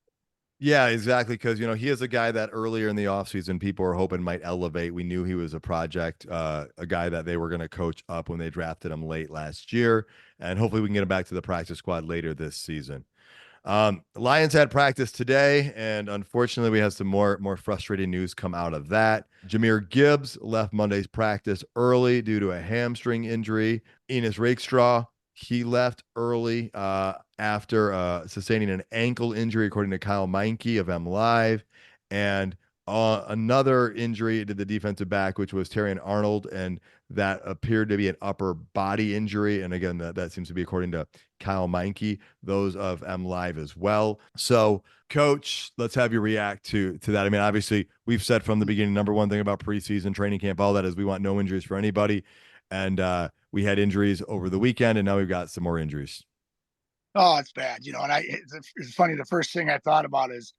S2: Yeah, exactly. Because, he is a guy that earlier in the offseason, people were hoping might elevate. We knew he was a project, a guy that they were going to coach up when they drafted him late last year. And hopefully we can get him back to the practice squad later this season. Lions had practice today, and unfortunately we have some more frustrating news come out of that. Jahmyr Gibbs left Monday's practice early due to a hamstring injury. Enos Rakestraw, he left early after sustaining an ankle injury, according to Kyle Meinke of MLive, and another injury to the defensive back, which was Terrion Arnold, and that appeared to be an upper body injury. And again, that seems to be according to Kyle Meinke, those of MLive as well. So, Coach, let's have you react to that. I mean, obviously, we've said from the beginning, number one thing about preseason training camp, all that is we want no injuries for anybody. And we had injuries over the weekend, and now we've got some more injuries.
S5: Oh, it's bad. And it's funny. The first thing I thought about is,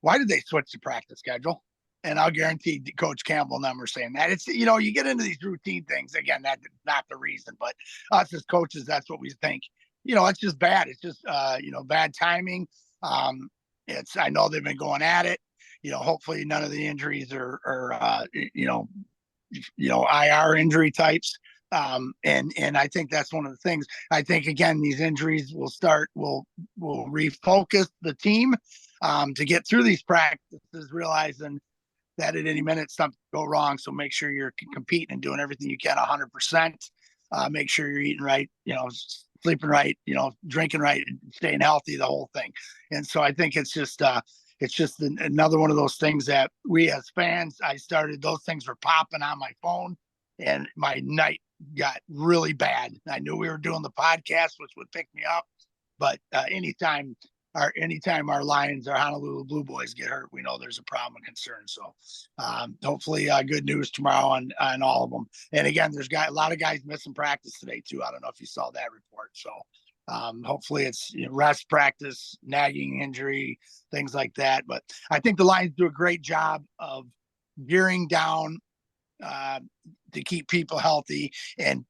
S5: why did they switch the practice schedule? And I'll guarantee Coach Campbell and them are saying that. It's, you get into these routine things. Again, that's not the reason, but us as coaches, that's what we think. It's just bad. It's just, bad timing. I know they've been going at it. Hopefully none of the injuries are IR injury types. And I think that's one of the things. I think, again, these injuries will refocus the team to get through these practices, realizing that at any minute something can go wrong. So make sure you're competing and doing everything you can 100%. Make sure you're eating right, sleeping right, drinking right, and staying healthy, the whole thing. And so I think it's just another one of those things that we as fans, those things were popping on my phone, and my night got really bad. I knew we were doing the podcast, which would pick me up, but anytime our Lions or Honolulu Blue Boys get hurt, we know there's a problem and concern. So hopefully good news tomorrow on all of them. And again, there's a lot of guys missing practice today too. I don't know if you saw that report. So hopefully it's rest, practice, nagging injury, things like that. But I think the Lions do a great job of gearing down to keep people healthy and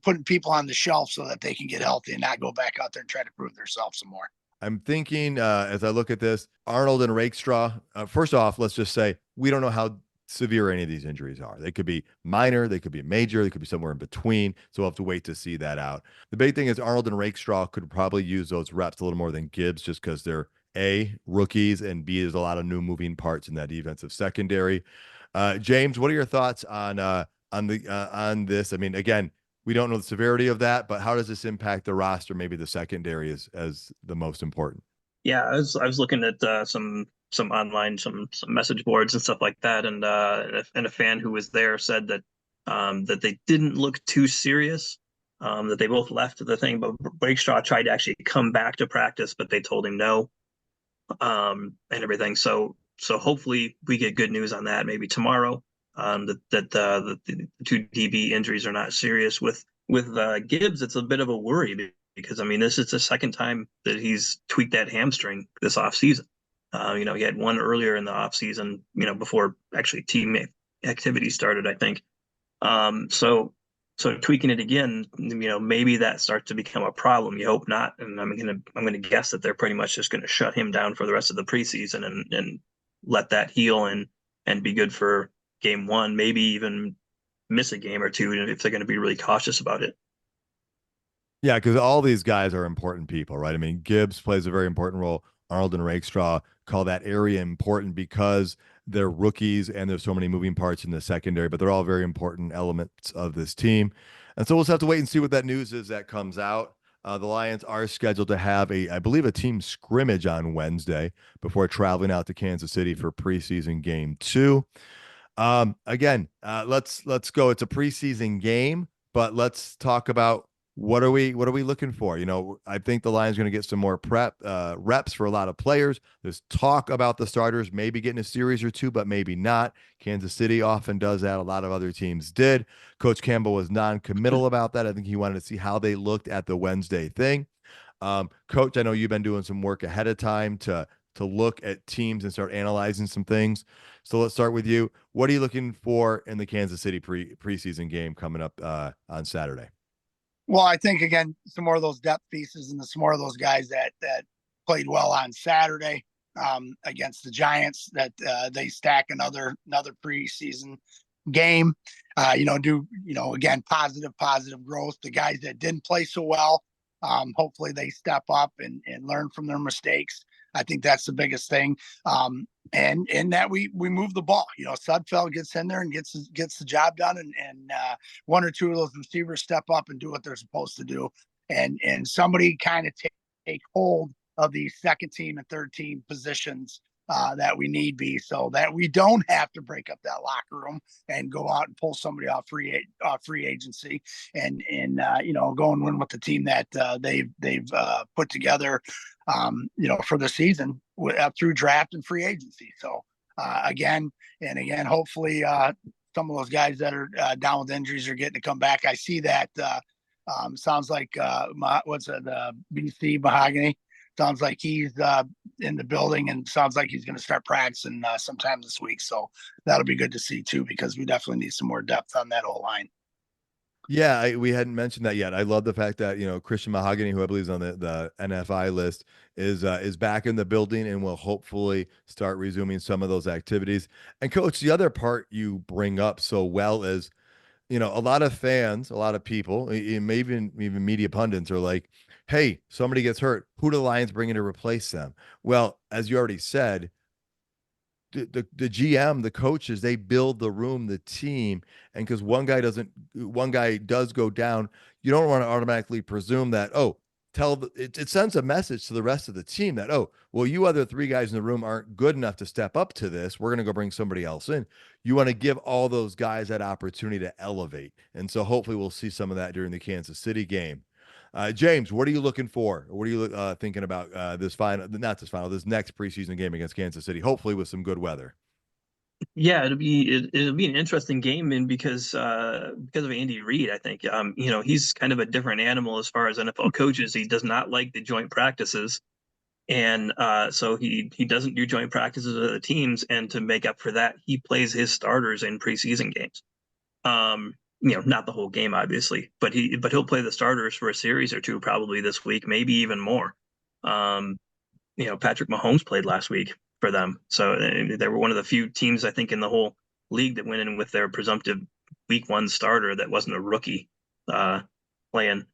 S5: putting people on the shelf so that they can get healthy and not go back out there and try to prove themselves some more.
S2: I'm thinking as I look at this, Arnold and Rakestraw, first off, let's just say we don't know how severe any of these injuries are. They could be minor, they could be major, they could be somewhere in between. So we'll have to wait to see that out. The big thing is Arnold and Rakestraw could probably use those reps a little more than Gibbs, just because they're A, rookies, and B, there's a lot of new moving parts in that defensive secondary. James, what are your thoughts on this? I mean, again, we don't know the severity of that, but how does this impact the roster? Maybe the secondary as the most important.
S4: Yeah, I was looking at some online some message boards and stuff like that, and a fan who was there said that that they didn't look too serious, that they both left the thing, but Rakestraw tried to actually come back to practice, but they told him no, and everything. So hopefully we get good news on that maybe tomorrow. That the two DB injuries are not serious. With Gibbs, it's a bit of a worry because, I mean, this is the second time that he's tweaked that hamstring this offseason. He had one earlier in the offseason, before actually team activity started, I think. So tweaking it again, maybe that starts to become a problem. You hope not. And I'm gonna guess that they're pretty much just gonna shut him down for the rest of the preseason and let that heal and be good for game one, maybe even miss a game or two if they're going to be really cautious about it.
S2: Yeah, because all these guys are important people, right? I mean, Gibbs plays a very important role. Arnold and Rakestraw call that area important because they're rookies and there's so many moving parts in the secondary, but they're all very important elements of this team. And so we'll just have to wait and see what that news is that comes out. The Lions are scheduled to have I believe a team scrimmage on Wednesday before traveling out to Kansas City for preseason game 2. Again, let's go. It's a preseason game, but let's talk about what are we looking for? I think the Lions are going to get some more reps for a lot of players. There's talk about the starters maybe getting a series or two, but maybe not. Kansas City often does that. A lot of other teams did. Coach Campbell was non-committal about that. I think he wanted to see how they looked at the Wednesday thing. Coach, I know you've been doing some work ahead of time to look at teams and start analyzing some things. So let's start with you. What are you looking for in the Kansas City preseason game coming up on Saturday?
S5: Well, I think again, some more of those depth pieces and some more of those guys that played well on Saturday against the Giants, that they stack another preseason game. Again, positive growth. The guys that didn't play so well, hopefully they step up and learn from their mistakes. I think that's the biggest thing. And that we move the ball. Sudfeld gets in there and gets the job done, and one or two of those receivers step up and do what they're supposed to do, and somebody kind of take hold of the second team and third team positions that we need be, so that we don't have to break up that locker room and go out and pull somebody off free agency and go and win with the team that they've put together for the season through draft and free agency. So again, hopefully some of those guys that are down with injuries are getting to come back. I see that sounds like BC Mahogany. Sounds like he's in the building, and sounds like he's going to start practicing sometime this week. So that'll be good to see too, because we definitely need some more depth on that whole line.
S2: Yeah, we hadn't mentioned that yet. I love the fact that Christian Mahogany, who I believe is on the NFI list, is back in the building and will hopefully start resuming some of those activities. And Coach, the other part you bring up so well is, a lot of fans, a lot of people, maybe even media pundits are like, hey, somebody gets hurt. Who do the Lions bring in to replace them? Well, as you already said, the GM, the coaches, they build the room, the team. And because one guy does go down, you don't want to automatically presume that, it sends a message to the rest of the team that, you other three guys in the room aren't good enough to step up to this. We're going to go bring somebody else in. You want to give all those guys that opportunity to elevate. And so hopefully we'll see some of that during the Kansas City game. James, what are you looking for? What are you thinking about this next preseason game against Kansas City, hopefully with some good weather?
S4: Yeah, it'll be an interesting game, and because of Andy Reid, I think he's kind of a different animal as far as NFL coaches. He does not like the joint practices, and so he doesn't do joint practices with the teams. And to make up for that, he plays his starters in preseason games. Not the whole game, obviously, but he'll play the starters for a series or two probably this week, maybe even more. Patrick Mahomes played last week for them, so they were one of the few teams I think in the whole league that went in with their presumptive week one starter that wasn't a rookie playing.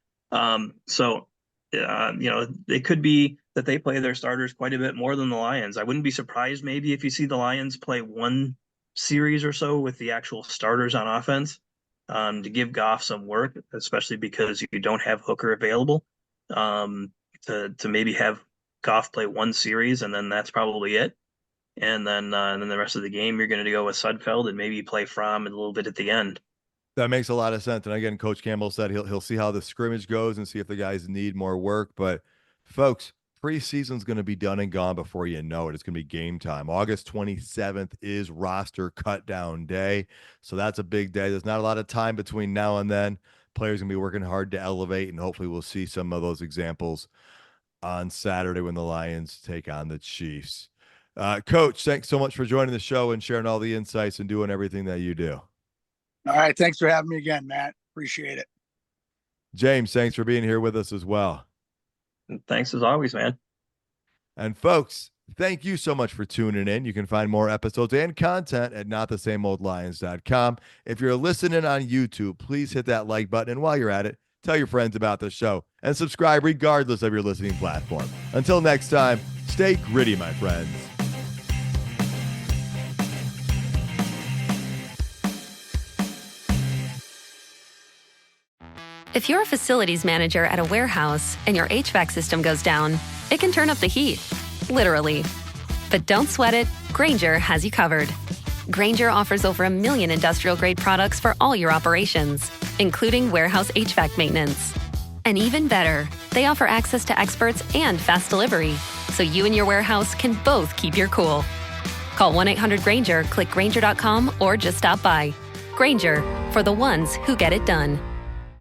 S4: It could be that they play their starters quite a bit more than the Lions. I wouldn't be surprised maybe if you see the Lions play one series or so with the actual starters on offense, to give Goff some work, especially because you don't have Hooker available, to maybe have Goff play one series, and then that's probably it. And then the rest of the game, you're going to go with Sudfeld and maybe play Fromm a little bit at the end.
S2: That makes a lot of sense. And again, Coach Campbell said he'll see how the scrimmage goes and see if the guys need more work. But folks, preseason's going to be done and gone before you know it. It's going to be game time. August 27th is roster cut down day. So that's a big day. There's not a lot of time between now and then. Players going to be working hard to elevate, and hopefully we'll see some of those examples on Saturday when the Lions take on the Chiefs. Coach, thanks so much for joining the show and sharing all the insights and doing everything that you do.
S5: All right. Thanks for having me again, Matt. Appreciate it.
S2: James, thanks for being here with us as well.
S4: Thanks as always, man.
S2: And folks, thank you so much for tuning in. You can find more episodes and content at notthesameoldlions.com. If you're listening on YouTube, please hit that like button. And while you're at it, tell your friends about the show and subscribe regardless of your listening platform. Until next time, stay gritty, my friends.
S6: If you're a facilities manager at a warehouse and your HVAC system goes down, it can turn up the heat, literally. But don't sweat it, Grainger has you covered. Grainger offers over 1 million industrial-grade products for all your operations, including warehouse HVAC maintenance. And even better, they offer access to experts and fast delivery, so you and your warehouse can both keep your cool. Call 1-800-GRAINGER, click Grainger.com, or just stop by. Grainger, for the ones who get it done.